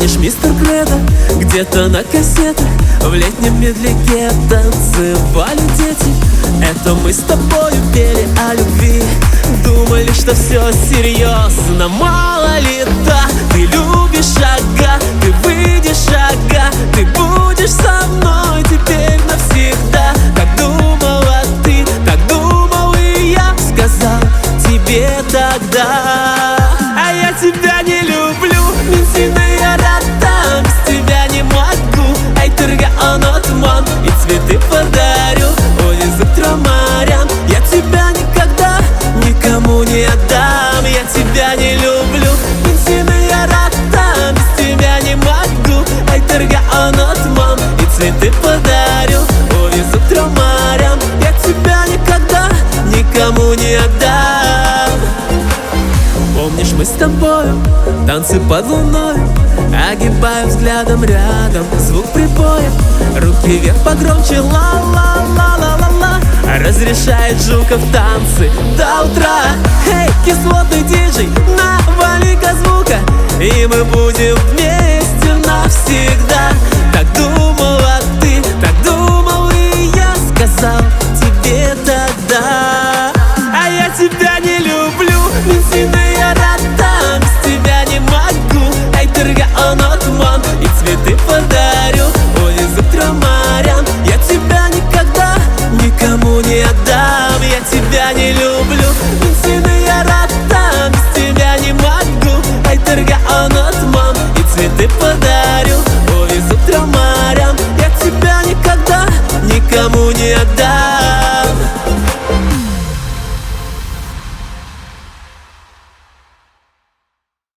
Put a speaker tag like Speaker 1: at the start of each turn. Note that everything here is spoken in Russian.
Speaker 1: Помнишь, мистер Кредо, где-то на кассетах в летнем медляке танцевали дети? Это мы с тобою пели о любви, думали, что все серьезно. Мало ли, да, ты любишь, ага, ты выйдешь, ага, ты будешь со мной теперь навсегда. Так думала ты, так думал и я, сказал тебе тогда. А я тебя не люблю, Минсиная рата, без тебя не могу. Айтерга анотман, и цветы подарю, увезу к трем морям. Я тебя никогда никому не отдам. Я тебя не люблю, Минсиная рата, без тебя не могу. Айтерга анотман, и цветы подарю, увезу к трем морям. Я тебя никогда никому не отдам. Помнишь, мы с тобою танцы под луной, огибая взглядом рядом звук прибоя. Руки вверх погромче, ла-ла-ла-ла-ла-ла, разрешает Жуков танцы до утра. Эй, кислотный диджей, навали-ка звука, и мы будем вместе навсегда. Так думала ты, так думал и я, сказал тебе тогда. А я тебя не люблю, Минсиная рата, без тебя не могу. Айтерга анотман, и цветы подарю, увезу к трем морям. Я тебя никогда никому не отдам. Я тебя не люблю, Минсиная рата, без тебя не могу. Айтерга анотман, и цветы подарю, увезу к трем морям. Я тебя никогда никому не отдам.